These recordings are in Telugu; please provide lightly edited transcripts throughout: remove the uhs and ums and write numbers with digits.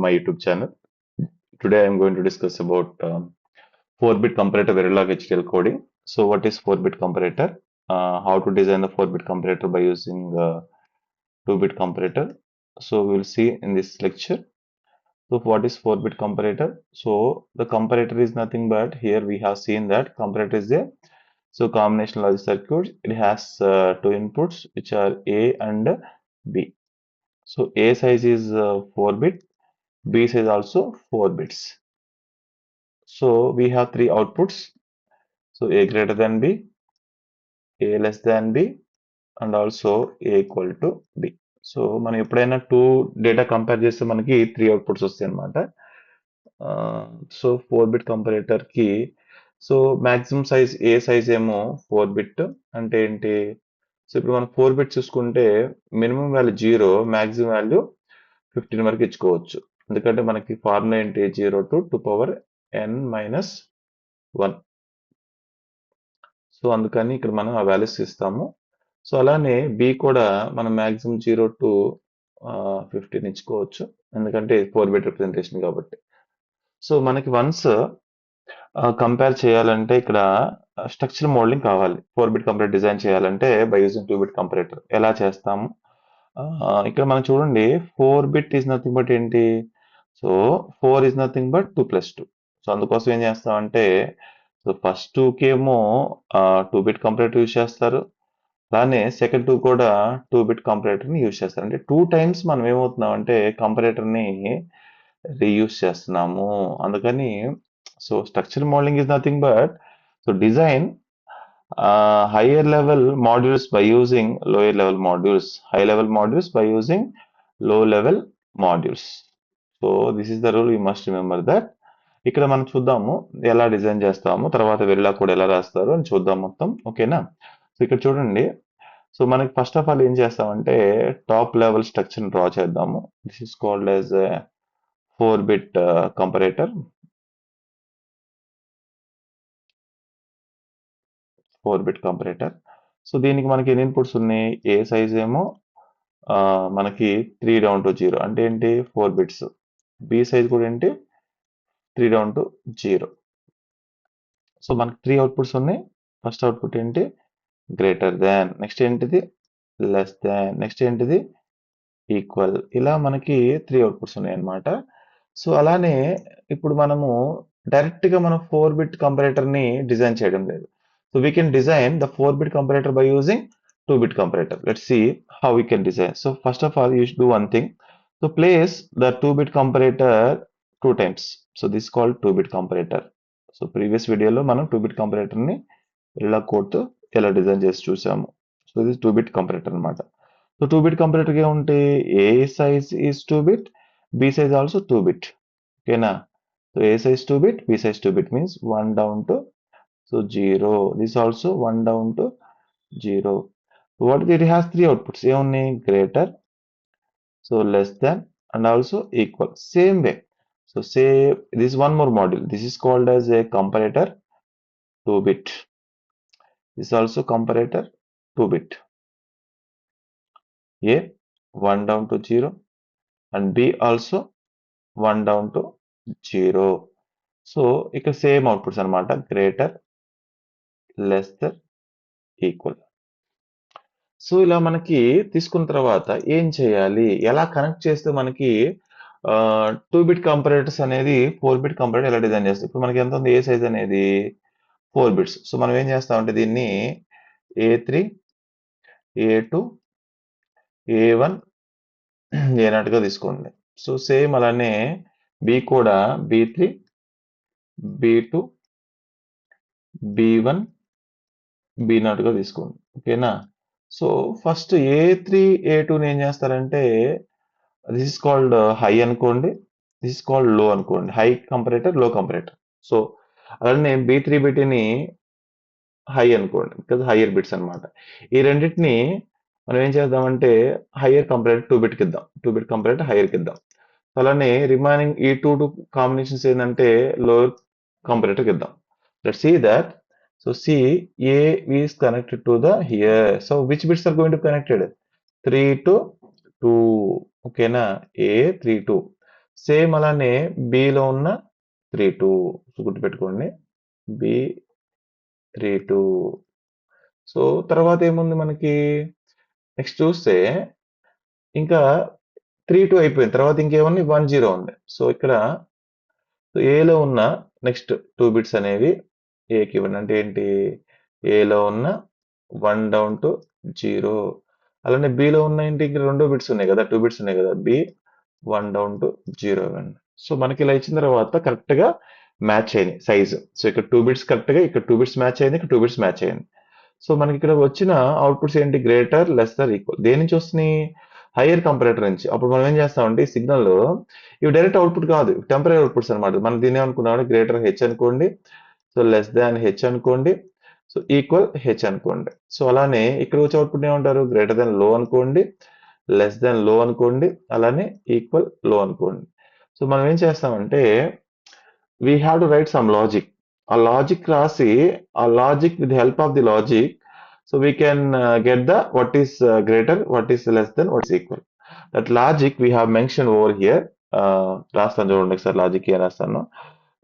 My YouTube channel. Today I am going to discuss about 4-bit comparator Verilog HDL coding. So what is 4-bit comparator? How to design the 4-bit comparator by using 2-bit comparator. So we will see in this lecture. So what is 4-bit comparator? So the comparator is nothing but here we have seen that comparator is a combination logic circuit. It has two inputs which are A and B. So A size is 4-bit, B size also 4 bits. So we have three outputs. So A greater than B, A less than B, and also A equal to B. So మనం ఎప్పుడైనా టూ డేటా కంపేర్ చేస్తే మనకి త్రీ అవుట్పుట్స్ వస్తాయి అనమాట. సో 4-బిట్ కంపరేటర్కి సో మ్యాక్సిమం సైజ్ ఏ సైజ్ ఏమో 4-బిట్ అంటే ఏంటి? సో ఇప్పుడు మనం 4-బిట్ చూసుకుంటే మినిమం వాల్యూ 0, మ్యాక్సిమం వాల్యూ 15 వరకు ఇచ్చుకోవచ్చు. ఎందుకంటే మనకి ఫార్ములా ఏంటి? 0 to 2 power n minus 1. So అందుకని ఇక్కడ మనం ఆ వాల్యూస్ ఇస్తాము. సో అలానే బి కూడా మనం మ్యాక్సిమం 0 to 15 ఇచ్చుకోవచ్చు. ఎందుకంటే 4-బిట్ రిప్రజెంటేషన్ కాబట్టి. సో మనకి వన్స్ కంపేర్ చేయాలంటే ఇక్కడ స్ట్రక్చర్ మోడలింగ్ కావాలి. 4-బిట్ కంపరేటర్ డిజైన్ చేయాలంటే బై యూజింగ్ 2-బిట్ కంపరేటర్. ఎలా చేస్తాము? ఇక్కడ మనం చూడండి 4-బిట్ ఈజ్ నథింగ్ బట్ ఏంటి? So 4 is nothing but 2 + 2. So అందుకోసం ఏం చేస్తామంటే సో ఫస్ట్ 2కి ఏమో 2-బిట్ కంపరేటర్ యూజ్ చేస్తారు. అలానే సెకండ్ 2 కూడా 2-బిట్ కంపరేటర్ని యూజ్ చేస్తారు. అంటే 2 టైమ్స్ మనం ఏమవుతున్నాం అంటే కంపరేటర్ని రీయూజ్ చేస్తున్నాము. అందుకని so structure modelling is nothing but so design higher level modules by using lower level modules, high level modules by using low level modules. So this is the rule, you must remember that. ఇక్కడ మనం చూద్దాము ఎలా డిజైన్ చేస్తాము, తర్వాత వెరిలా కూడా ఎలా రాస్తారు అని చూద్దాం మొత్తం. ఓకేనా? సో ఇక్కడ చూడండి. సో మనకి ఫస్ట్ ఆఫ్ ఆల్ ఏం చేస్తామంటే టాప్ లెవెల్ స్ట్రక్చర్ డ్రా చేద్దాము. This is called as four bit comparator. Four bit comparator. So దీనికి మనకి ఎన్ని ఇన్పుట్స్ ఉన్నాయి? ఏ సైజ్ ఏమో మనకి 3 down to 0 అంటే ఏంటి? 4 బిట్స్. బి సైజ్ కూడా ఏంటి? 3 down to 0. సో మనకి 3 అవుట్పుట్స్ ఉన్నాయి. ఫస్ట్ అవుట్పుట్ ఏంటి? Greater than. నెక్స్ట్ ఏంటిది? Less than. నెక్స్ట్ ఏంటిది? ఈక్వల్. ఇలా మనకి 3 అవుట్పుట్స్ ఉన్నాయి అన్నమాట. సో అలానే ఇప్పుడు మనము డైరెక్ట్గా మనం 4-బిట్ కంపరేటర్ని డిజైన్ చేయడం లేదు. So we can design the 4-bit comparator by using 2-bit comparator. Let's see how we can design. So first of all, you should do one thing. So place the 2-bit comparator 2 times. So this is called 2-bit comparator. So previous video lo manam 2-bit comparator ni ella code tho ela design chesi chusamu. So this is 2-bit comparator anamata. So 2-bit comparator ge unte A size is 2-bit, B size also 2-bit. Okay na? So A size 2-bit, B size 2-bit means 1 down to so 0. This also 1 down to 0. What it has three outputs. Only greater, so less than, and also equal. Same way. So say this is one more module. This is called as a comparator 2-bit. This is also comparator 2-bit. A 1 down to 0 and B also 1 down to 0. So ఇక్కడ సేమ్ అవుట్పుట్స్ అన్నమాట. Greater, less than, equal. So ఇలా మనకి తీసుకున్న తర్వాత ఏం చేయాలి? ఎలా కనెక్ట్ చేస్తే మనకి 2-బిట్ కంపరేటర్స్ అనేది 4-బిట్ కంపరేటర్ ఎలా డిజైన్ చేస్తాం? ఇప్పుడు మనకి ఎంత ఉంది? ఏ సైజ్ అనేది 4 బిట్స్. సో మనం ఏం చేస్తామంటే దీన్ని A3, A2, A1, A0 గా తీసుకోండి. సో సేమ్ అలానే B కూడా B3, B2, B1, B0 గా తీసుకోండి. ఓకేనా? సో ఫస్ట్ A3, A2ని ఏం చేస్తారంటే దిస్ ఇస్ కాల్డ్ హై అనుకోండి, దిస్ ఇస్ కాల్డ్ లో అనుకోండి. హై కంపరేటర్, లో కంపరేటర్. సో అలానే B3, B2ని హై అనుకోండి, బికాజ్ హయ్యర్ బిట్స్ అన్నమాట. ఈ రెండింటిని మనం ఏం చేద్దామంటే హయ్యర్ కంపరేటర్ 2-బిట్కి ఇద్దాం, 2-బిట్ కంపరేటర్ హయ్యర్కి ఇద్దాం. అలానే రిమైనింగ్ ఈ 2 కాంబినేషన్స్ ఏంటంటే లోయర్ కంపరేటర్కి ఇద్దాం. Let's see that. So C A is connected to the here. So which bits are going to be connected? 3 to 2. ఓకేనా? A 3 2. సేమ్ అలానే బిలో ఉన్న 32 గుర్తుపెట్టుకోండి బి 32. సో తర్వాత ఏముంది మనకి నెక్స్ట్ చూస్తే ఇంకా 32 అయిపోయింది తర్వాత ఇంకేముంది 10 ఉంది. సో ఇక్కడ ఏలో ఉన్న నెక్స్ట్ 2 బిట్స్ అనేవి ఏకి ఇవ్వండి అంటే ఏంటి ఏలో ఉన్న 1 డౌన్ టు 0 అలానే బిలో ఉన్న ఏంటి ఇక్కడ 2 బిట్స్ ఉన్నాయి కదా 2 బిట్స్ ఉన్నాయి కదా బి 1 డౌన్ టు 0 ఇవ్వండి. సో మనకి ఇలా ఇచ్చిన తర్వాత కరెక్ట్ గా మ్యాచ్ అయింది సైజు. సో ఇక్కడ 2 బిట్స్ కరెక్ట్ గా ఇక్కడ 2 బిట్స్ మ్యాచ్ అయింది ఇక్కడ 2 బిట్స్ మ్యాచ్ అయింది. సో మనకి ఇక్కడ వచ్చిన అవుట్పుట్స్ ఏంటి గ్రేటర్ లెస్సర్ ఈక్వల్ దేని నుంచి వస్తున్నాయి హైయర్ కంపరేటర్ నుంచి. అప్పుడు మనం ఏం చేస్తామంటే ఈ సిగ్నల్ ఇవి డైరెక్ట్ అవుట్పుట్ కాదు టెంపరీ అవుట్పుట్స్ అనమాట. మనం దీని ఏమనుకున్నాం గ్రేటర్ హెచ్ అనుకోండి సో లెస్ దాన్ హెచ్ అనుకోండి సో ఈక్వల్ హెచ్ అనుకోండి. సో అలానే ఇక్కడ వచ్చే అవుట్పుట్ ఏమంటారు గ్రేటర్ దాన్ లో అనుకోండి లెస్ దాన్ లో అనుకోండి అలానే ఈక్వల్ లో అనుకోండి. సో మనం ఏం చేస్తామంటే we have to write some logic. A logic రాసి ఆ logic with the help of the logic so we can get the what is greater what is less than what is equal. That logic we have mentioned over here. రాస్తాను చూడండి ఒకసారి లాజిక్ ఏం రాస్తాను.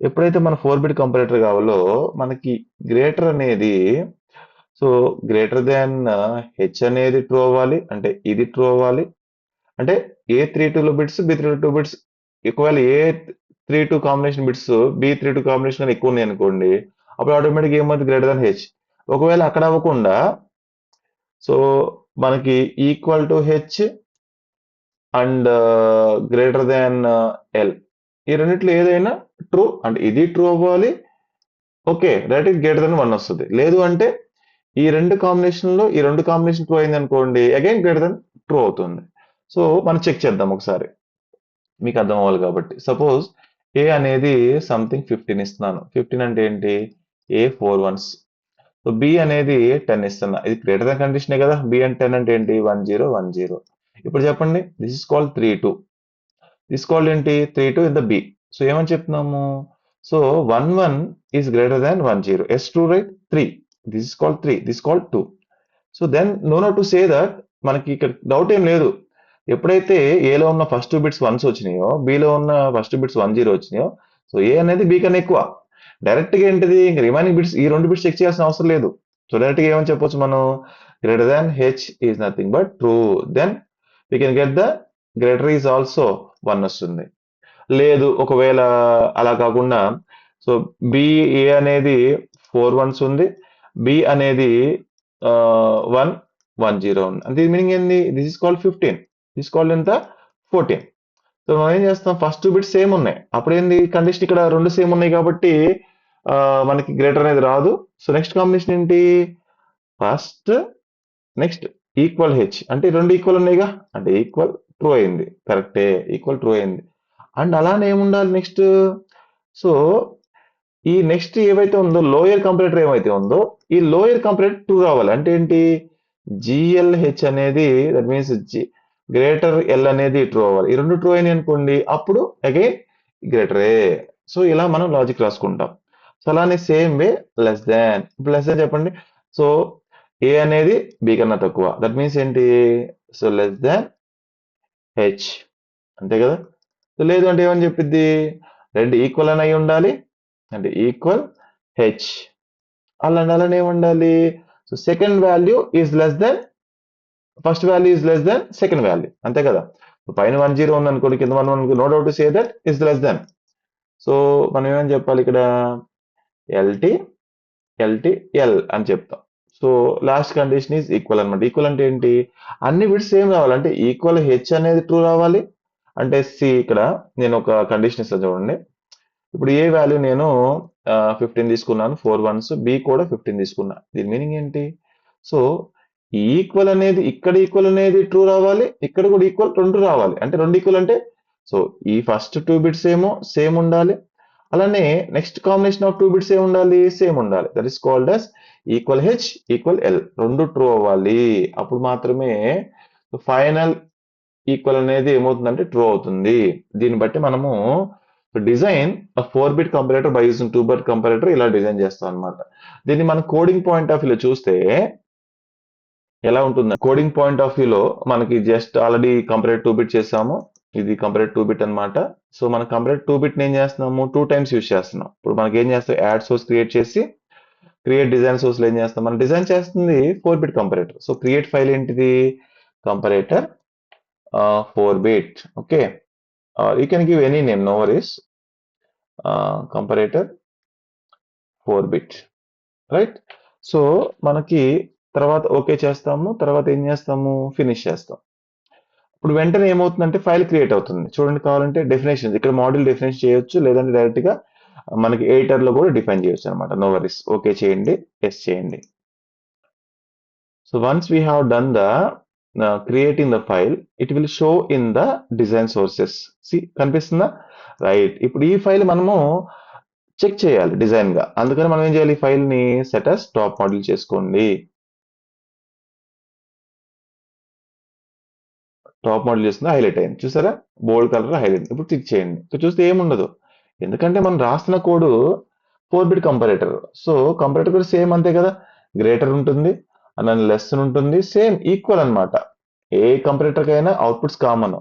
ఎప్పుడైతే మన 4-bit కంపారేటర్ కావాలో మనకి గ్రేటర్ అనేది సో గ్రేటర్ దాన్ హెచ్ అనేది ట్రూ అవ్వాలి అంటే ఇది ట్రూ అవ్వాలి అంటే ఏ 32 బిట్స్ బి 32 బిట్స్ ఒకవేళ ఏ 32 కాంబినేషన్ బిట్స్ బి 32 కాంబినేషన్ ఎక్కువ ఉన్నాయి అనుకోండి అప్పుడు ఆటోమేటిక్ ఏమవుతుంది గ్రేటర్ దాన్ హెచ్. ఒకవేళ అక్కడ అవ్వకుండా సో మనకి equal to H and greater than L ఈ రెండిట్లో ఏదైనా ట్రూ అంటే ఇది ట్రూ అవ్వాలి ఓకే రైట్ గ్రేటర్ దాన్ 1 వస్తుంది. లేదు అంటే ఈ రెండు కాంబినేషన్ ట్రూ అయింది అనుకోండి అగైన్ గ్రేటర్ దాన్ ట్రూ అవుతుంది. సో మనం చెక్ చేద్దాం ఒకసారి మీకు అర్థం అవ్వాలి కాబట్టి. సపోజ్ ఏ అనేది సంథింగ్ 15 ఇస్తున్నాను 15 అంటే ఏంటి ఏ 4 1s. సో బి అనేది 10 ఇస్తున్నా ఇది గ్రేటర్ దాన్ కండిషనే కదా బి అండ్ 10 అంటే ఏంటి 1 0 1 0. ఇప్పుడు చెప్పండి this is called 3 2 this called ఏంటి 3 2 ఇన్ ద బి. సో ఏమని చెప్తున్నాము so 1 1 is greater than 1 0 is true right 3 this is called 3 this called 2. So then no not to say that మనకి ఇక్కడ డౌట్ ఏం లేదు ఎప్పుడైతే ఏలో ఉన్న ఫస్ట్ 2 బిట్స్ 1s వచ్చినాయో బిలో ఉన్న ఫస్ట్ బిట్స్ 1 0 వచ్చినాయో సో ఏ అనేది బి కన్నా ఎక్కువ డైరెక్ట్ గా ఏంటిది ఇంక రిమైనింగ్ బిట్స్ ఈ రెండు బిట్స్ చెక్ చేయాల్సిన అవసరం లేదు. సో డైరెక్ట్ గా ఏమని చెప్పొచ్చు మనం greater than H is nothing but true then we can get the greater is also 1 వస్తుంది. లేదు ఒకవేళ అలా కాకుండా సో బి ఏ అనేది 4 1s ఉంది బి అనేది 1 1 0 ఉంది అంటే మీనింగ్ ఏంది this is called 15 this called ఎంత 14. సో మనం ఏం చేస్తాం ఫస్ట్ 2 బిట్స్ సేమ్ ఉన్నాయి అప్పుడు ఏంది కండిషన్ ఇక్కడ రెండు సేమ్ ఉన్నాయి కాబట్టి మనకి గ్రేటర్ అనేది రాదు. సో నెక్స్ట్ కాంబినేషన్ ఏంటి ఫస్ట్ నెక్స్ట్ ఈక్వల్ హెచ్ అంటే రెండు ఈక్వల్ ఉన్నాయిగా అంటే ఈక్వల్ ట్రూ అయింది కరెక్టే ఈక్వల్ ట్రూ అయింది. అండ్ అలానే ఏముండాలి నెక్స్ట్ సో ఈ నెక్స్ట్ ఏవైతే ఉందో లోయర్ కంపరేటర్ ఏమైతే ఉందో ఈ లోయర్ కంపరేటర్ ట్రూ రావాలి అంటే ఏంటి జిఎల్హెచ్ అనేది దట్ మీన్స్ గ్రేటర్ ఎల్ అనేది ట్రూ అవ్వాలి. ఈ రెండు ట్రూ అయినాయి అనుకోండి అప్పుడు అగైన్ గ్రేటరే. సో ఇలా మనం లాజిక్ రాసుకుంటాం. సో అలానే సేమ్ వే లెస్ దాన్ ఇప్పుడు లెస్ దాన్ చెప్పండి సో ఏ అనేది బి కన్నా తక్కువ దట్ మీన్స్ ఏంటి సో లెస్ దాన్ హెచ్ అంతే కదా. సో లేదు అంటే ఏమని చెప్పిద్ది రెండు ఈక్వల్ అని అయి ఉండాలి అంటే ఈక్వల్ హెచ్ అలానే ఏముండాలి so second value is less then first value is less then second value అంతే కదా. పైన 1 0 ఉంది అనుకోండి కింద 1 1 no doubt to say that is less than. So మనం ఏమని చెప్పాలి ఇక్కడ ఎల్టీ ఎల్టీ ఎల్ అని చెప్తాం. So last condition is equal అనమాట. ఈక్వల్ అంటే ఏంటి అన్ని బిట్స్ సేమ్ రావాలి అంటే ఈక్వల్ హెచ్ అనేది ట్రూ రావాలి అంటే సి ఇక్కడ నేను ఒక కండిషన్ ఇస్తాను చూడండి. ఇప్పుడు ఏ వాల్యూ నేను 15 తీసుకున్నాను 4 1s బి కూడా 15 తీసుకున్నా దీని మీనింగ్ ఏంటి సో ఈక్వల్ అనేది ఇక్కడ ఈక్వల్ అనేది ట్రూ రావాలి ఇక్కడ కూడా ఈక్వల్ రెండు రావాలి అంటే రెండు ఈక్వల్ అంటే సో ఈ ఫస్ట్ 2 బిట్స్ ఏమో సేమ్ ఉండాలి అలానే నెక్స్ట్ కాంబినేషన్ ఆఫ్ 2 బిట్స్ ఏమి ఉండాలి సేమ్ ఉండాలి that is called as equal H equal L రెండు ట్రూ అవ్వాలి అప్పుడు మాత్రమే ఫైనల్ ఈక్వల్ అనేది ఏమవుతుందంటే ట్రూ అవుతుంది. దీన్ని బట్టి మనము design 4-bit comparator by using 2-bit comparator ఇలా డిజైన్ చేస్తాం అనమాట. దీన్ని మన కోడింగ్ పాయింట్ ఆఫ్ వ్యూలో చూస్తే ఎలా ఉంటుంది కోడింగ్ పాయింట్ ఆఫ్ వ్యూలో మనకి జస్ట్ ఆల్రెడీ కంపారేటర్ 2-bit చేసాము ఇది కంపారేటర్ 2-bit అనమాట. సో మన కంపరేటర్ 2 బిట్ ఏం చేస్తున్నాము 2 టైమ్స్ యూజ్ చేస్తున్నాం. ఇప్పుడు మనకి ఏం చేస్తాం యాడ్ సోర్స్ క్రియేట్ చేసి క్రియేట్ డిజైన్ సోర్స్ లో ఏం చేస్తాం మనం డిజైన్ చేస్తుంది 4 bit comparator. So create file ఏంటిది comparator 4 bit. Okay, you can give any name, no worries. Comparator 4 bit, right. So మనకి తర్వాత ఓకే చేస్తాము, తర్వాత ఏం చేస్తాము ఫినిష్ చేస్తాం. ఇప్పుడు వెంటనే ఏమవుతుందంటే ఫైల్ క్రియేట్ అవుతుంది. చూడండి, కావాలంటే డెఫినేషన్ ఇక్కడ మాడ్యూల్ డెఫినేషన్ చేయొచ్చు, లేదంటే డైరెక్ట్ గా మనకి ఎడిటర్ లో కూడా డిఫైన్ చేయొచ్చు అనమాట. నో వరీస్, ఓకే చేయండి, ఎస్ చేయండి. So once we have done the creating the file, it will show in the design sources. See, కనిపిస్తుందా? రైట్. ఇప్పుడు ఈ ఫైల్ మనము చెక్ చేయాలి డిజైన్ గా, అందుకని మనం ఏం చేయాలి ఫైల్ ని సెట్ as టాప్ మోడల్ చేసుకోండి. టాప్ మోడల్ చేస్తుంది హైలైట్ అయింది, చూసారా బోల్డ్ కలర్ హైలైట్. ఇప్పుడు క్లిక్ చేయండి, ఇక్కడ చూస్తే ఏముండదు, ఎందుకంటే మనం రాస్తున్న code 4 bit comparator. So comparator కూడా సేమ్ అంతే కదా, గ్రేటర్ ఉంటుంది అలానే లెస్ ఉంటుంది, సేమ్ ఈక్వల్ అన్నమాట. ఏ కంపరేటర్ కైనా outputs common,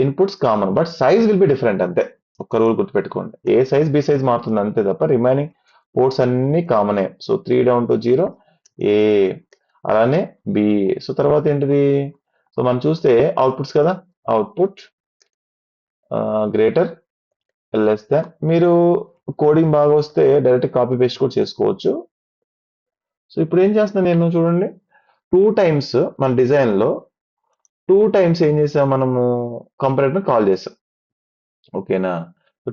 inputs common, but size will be different అంతే. ఒక్క రూల్ గుర్తుపెట్టుకోండి, ఏ సైజ్ బి సైజ్ మారుతుంది అంతే తప్ప రిమైనింగ్ పోర్ట్స్ అన్ని కామనే. సో 3 డౌన్ టు 0 ఏ, అలానే బి. సో తర్వాత ఏంటిది, సో మనం చూస్తే అవుట్పుట్స్ కదా, అవుట్పుట్ గ్రేటర్ లెస్ దాన్. మీరు కోడింగ్ బాగా వస్తే డైరెక్ట్ కాపీ పేస్ట్ కూడా చేసుకోవచ్చు. సో ఇప్పుడు ఏం చేస్తున్నా నేను చూడండి, 2 టైమ్స్ మన డిజైన్ లో 2 టైమ్స్ ఏం చేసాం మనము కంపరేటర్ కాల్ చేసాం. ఓకేనా,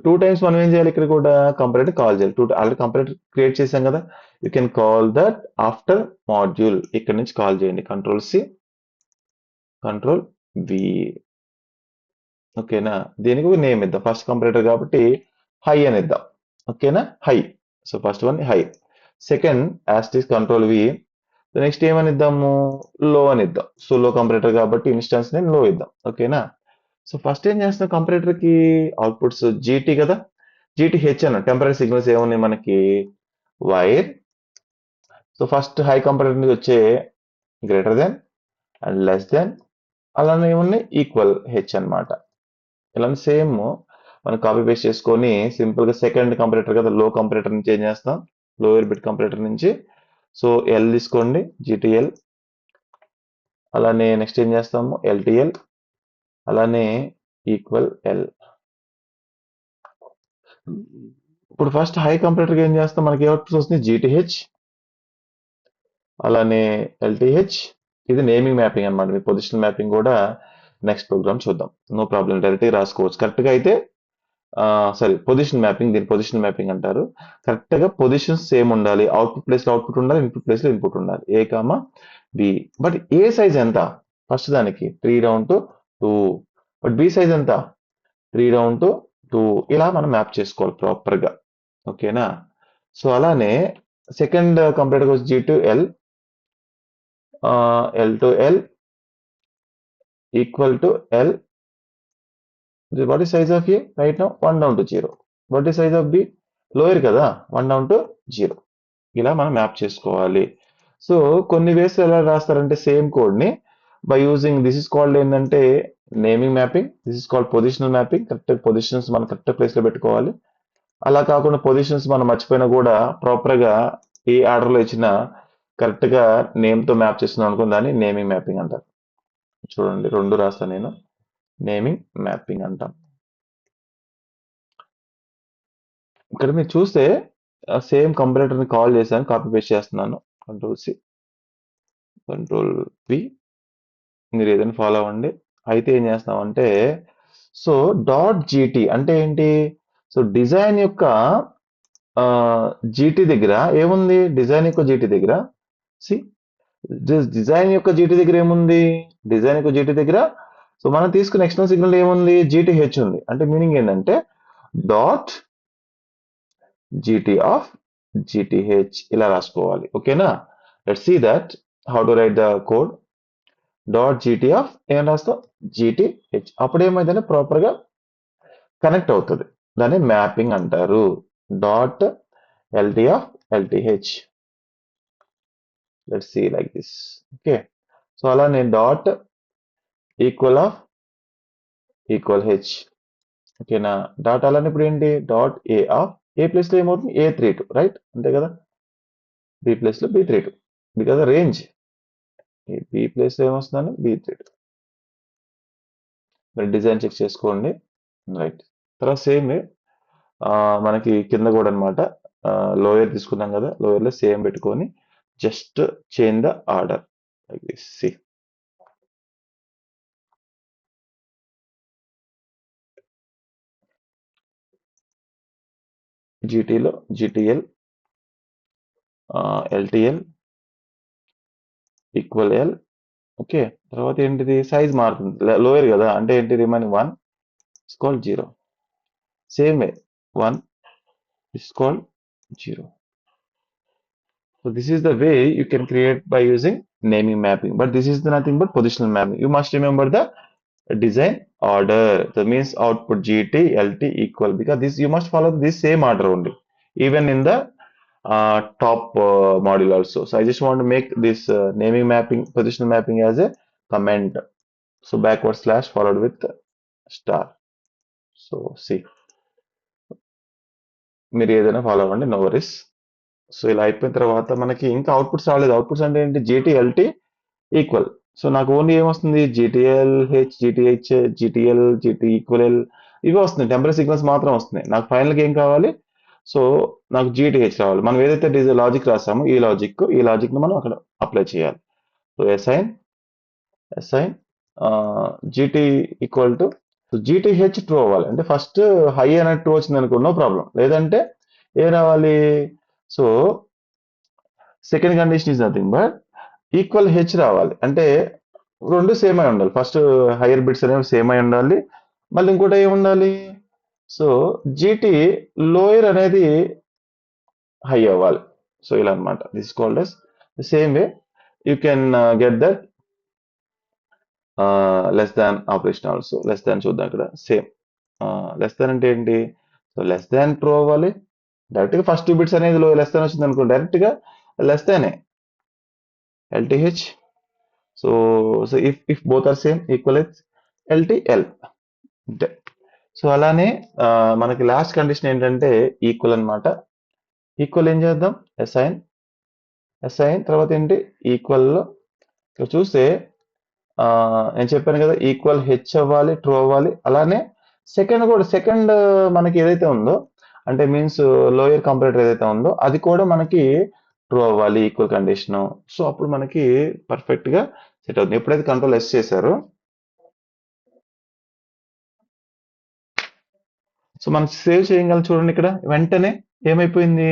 2 టైమ్స్ మనం ఏం చేయాలి ఇక్కడ కూడా కంపరేటర్ కాల్ చేయాలి. ఆల్రెడీ కంపరేటర్ క్రియేట్ చేసాం కదా, you can call that after module. ఇక్కడ నుంచి కాల్ చేయండి, కంట్రోల్ సి కంట్రోల్ వి. ఓకేనా, దీనికి ఒక నేమ్ ఇద్దాం, ఫస్ట్ కంపరేటర్ కాబట్టి హై అని ఇద్దాం. ఓకేనా, high. So first one high, second యాస్టిస్ కంట్రోల్ వి, నెక్స్ట్ ఏమని ఇద్దాము లో అని ఇద్దాం. సో లో కంపరేటర్ కాబట్టి ఇన్స్టాన్స్ నేమ్ లో ఇద్దాం. ఓకేనా, సో ఫస్ట్ ఏం చేస్తున్నాం కంపరేటర్ కి అవుట్పుట్స్ జీటీ కదా, జీటీ హెచ్ అన్న టెంపరీ సిగ్నల్స్ ఏమున్నాయి మనకి wire. So first high comparator నుంచి వచ్చే greater than and less than, అలానే ఏమున్నాయి ఈక్వల్ హెచ్ అన్నమాట. ఇలాంటి సేమ్ మనం కాపీ పేస్ట్ చేసుకొని సింపుల్ గా సెకండ్ కంపరేటర్ కదా, లో కంపరేటర్ నుంచి ఏం చేస్తాం లోయర్ బిట్ కంపరేటర్ నుంచి, సో ఎల్ తీసుకోండి జీటీఎల్, అలానే నెక్స్ట్ ఏం చేస్తాము ఎల్టీఎల్, అలానే ఈక్వల్ ఎల్. ఇప్పుడు ఫస్ట్ హై కంపరేటర్ ఏం చేస్తాం మనకి అవుట్పుట్స్ వస్తుంది జీటీహెచ్, అలానే ఎల్టీహెచ్. ఇది నేమింగ్ మ్యాపింగ్ అన్నమాట, మీ పొజిషన్ మ్యాపింగ్ కూడా నెక్స్ట్ ప్రోగ్రామ్ చూద్దాం. నో ప్రాబ్లం, డైరెక్ట్ గా రాసుకోవచ్చు కరెక్ట్ గా అయితే. సారీ పొజిషన్ మ్యాపింగ్, దీని పొజిషన్ మ్యాపింగ్ అంటారు. కరెక్ట్ గా పొజిషన్స్ సేమ్ ఉండాలి, అవుట్పుట్ ప్లేస్ లో అవుట్పుట్ ఉండాలి, ఇన్పుట్ ప్లేస్ లో ఇన్పుట్ ఉండాలి, A comma B. But A size ఎంత ఫస్ట్ దానికి 3 down to 2, but B size ఎంత 3 డౌన్ టు 2. ఇలా మనం మ్యాప్ చేసుకోవాలి ప్రాపర్ గా. ఓకేనా, సో అలానే సెకండ్ కంపరేటర్ వచ్చి G to L, L to L equal to L. What is size of A right now? 1 down to 0. What is size of B? Lower కదా, 1 down to 0. ఇలా మనం మ్యాప్ చేసుకోవాలి. సో కొన్ని వేస్ ఎలా రాస్తారంటే సేమ్ కోడ్ ని by using this is called ఏంటంటే naming mapping, this is called positional mapping. Correct positions మనం కరెక్ట్ ప్లేస్ లో పెట్టుకోవాలి. అలా కాకుండా పొజిషన్స్ మనం మర్చిపోయినా కూడా ప్రాపర్ గా ఏ ఆర్డర్ లో ఇచ్చినా కరెక్ట్ గా నేమ్ తో మ్యాప్ చేస్తున్నాం అనుకుని దాన్ని నేమింగ్ మ్యాపింగ్ అంటారు. చూడండి రెండు రాస్తాను నేను, నేమింగ్ మ్యాపింగ్ అంటాం. ఇక్కడ మీరు చూస్తే సేమ్ కంపరేటర్ ని కాల్ చేశాను, కాపీ పేస్ట్ చేస్తున్నాను, కంట్రోల్ సి కంట్రోల్ వి. మీరు ఏదైనా ఫాలో అవ్వండి. అయితే ఏం చేస్తామంటే సో డాట్ జీటీ అంటే ఏంటి, సో డిజైన్ యొక్క జీటీ దగ్గర ఏముంది, డిజైన్ యొక్క జీటీ దగ్గర సి డిజైన్ యొక్క జీటీ దగ్గర ఏముంది, డిజైన్ యొక్క జీటీ దగ్గర సో మనం తీసుకున్న ఎక్స్టర్నల్ సిగ్నల్ ఏముంది జీటీహెచ్ ఉంది. అంటే మీనింగ్ ఏంటంటే డాట్ జీటీ ఆఫ్ జీటీహెచ్ ఇలా రాసుకోవాలి. ఓకేనా, let's see that how to write the code. Dot GT of ఏం రాస్తాం జీటీహెచ్, అప్పుడు ఏమైందంటే ప్రాపర్ గా కనెక్ట్ అవుతుంది, దాన్ని మ్యాపింగ్ అంటారు. Dot LT of LTH, let's see like this. Okay, so అలానే dot equal of equal H, ఓకేనా. డాట్ అలానే ఇప్పుడు ఏంటి dot A of A place లో ఏమవుతుంది A32 రైట్ అంతే కదా. బి ప్లేస్ లో B32 because range B place లో ఏమొస్తుందని B32 మీరు డిజైన్ చెక్ చేసుకోండి రైట్. తర్వాత సేమ్ మనకి కింద కూడా అనమాట లోయర్ తీసుకున్నాం కదా లోయర్ లో సేమ్ పెట్టుకొని just change the order like this C. జీటీలో GTL LTL equal L. Okay. తర్వాత ఏంటిది సైజ్ మారుతుంది లోయర్ కదా అంటే ఏంటి remaining 1 is called 0. Same way 1 is called 0. So this is the way you can create by using naming mapping, but this is nothing but positional mapping. You must remember the design order. That means output GT LT equal because this you must follow this same order only, even in the top module also. So I just want to make this naming mapping, positional mapping as a comment. So backward slash followed with star. So see, మీరు ఏదైనా ఫాలో అవ్వండి నో వరీస్. సో ఇలా అయిపోయిన తర్వాత మనకి ఇంకా అవుట్పుట్స్ రాలేదు. అవుట్పుట్స్ అంటే ఏంటి GT LT ఈక్వల్. సో నాకు ఓన్లీ ఏమొస్తుంది GTLH GTH GTL GT equal ఇవి వస్తున్నాయి టెంపరీ సిగ్నల్స్ మాత్రం వస్తున్నాయి. నాకు ఫైనల్గా ఏం కావాలి సో నాకు GTH రావాలి. మనం ఏదైతే లాజిక్ రాసామో ఈ లాజిక్ ని మనం అక్కడ అప్లై చేయాలి. So assign GT equal to GTH true అవ్వాలి అంటే ఫస్ట్ హై అనేది ట్రూ వచ్చింది అనుకో నో ప్రాబ్లం. లేదంటే ఏ రావాలి so second condition is nothing but equal H రావాలి అంటే రెండు సేమ్ అయి ఉండాలి. ఫస్ట్ హైయర్ బిట్స్ అనేవి సేమ్ అయి ఉండాలి. మళ్ళీ ఇంకోటి ఏమి ఉండాలి సో జీటీ లోయర్ అనేది హై అవ్వాలి. సో ఇలా అనమాట this called as same way you can get that less than operation also. Less than చూద్దాం ఇక్కడ సేమ్ లెస్ దాన్ అంటే ఏంటి సో లెస్ దాన్ ట్రూ అవ్వాలి. డైరెక్ట్ గా ఫస్ట్ 2 బిట్స్ అనేది లెస్ దాన్ వచ్చింది అనుకో డైరెక్ట్ గా less than LTH. So if both are same equal LTL అంతే. సో అలానే మనకి లాస్ట్ కండిషన్ ఏంటంటే ఈక్వల్ అన్నమాట. ఈక్వల్ ఏం చేద్దాం అసైన్ తర్వాత ఏంటి ఈక్వల్ లో ఇక్కడ చూస్తే నేను చెప్పాను కదా ఈక్వల్ హెచ్ అవ్వాలి ట్రూ అవ్వాలి. అలానే సెకండ్ మనకి ఏదైతే ఉందో అంటే మీన్స్ లోయర్ కంపరేటర్ ఏదైతే ఉందో అది కూడా మనకి ట్రూ అవ్వాలి ఈక్వల్ కండిషన్. సో అప్పుడు మనకి పర్ఫెక్ట్ గా సెట్ అవుతుంది. ఎప్పుడైతే కంట్రోల్ ఎస్ చేశారో సో మనం సేవ్ చేయగలం చూడండి ఇక్కడ వెంటనే ఏమైపోయింది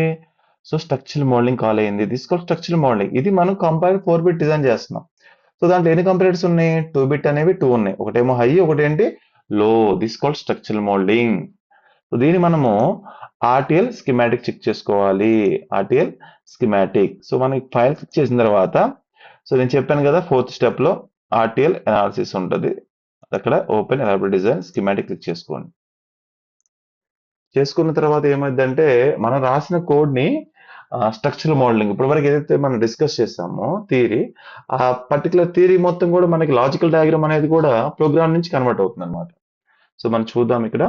సో స్ట్రక్చరల్ మోడలింగ్ కాల్ అయింది. This call structural modelling. ఇది మనం కంపైర్ 4 బిట్ డిజైన్ చేస్తున్నాం. సో దాంట్లో ఎన్ని కంపరేటర్స్ ఉన్నాయి 2 బిట్ అనేవి 2 ఉన్నాయి. ఒకటేమో హై ఒకటేంటి లో. This call structural modelling. So దీన్ని మనము RTL స్కీమాటిక్ చెక్ చేసుకోవాలి. RTL schematic. సో మనకి ఫైల్ క్లిక్ చేసిన తర్వాత సో నేను చెప్పాను కదా 4th స్టెప్ లో RTL అనాలిసిస్ ఉంటుంది. అక్కడ open elaborate design schematic click చేసుకోండి. చేసుకున్న తర్వాత ఏమైందంటే మనం రాసిన కోడ్ ని స్ట్రక్చరల్ మోడలింగ్ ఇప్పటి వరకు ఏదైతే మనం డిస్కస్ చేసామో థియరీ ఆ పర్టికులర్ థియరీ మొత్తం కూడా మనకి లాజికల్ డయాగ్రామ్ అనేది కూడా ప్రోగ్రామ్ నుంచి కన్వర్ట్ అవుతుంది అనమాట. సో మనం చూద్దాం ఇక్కడ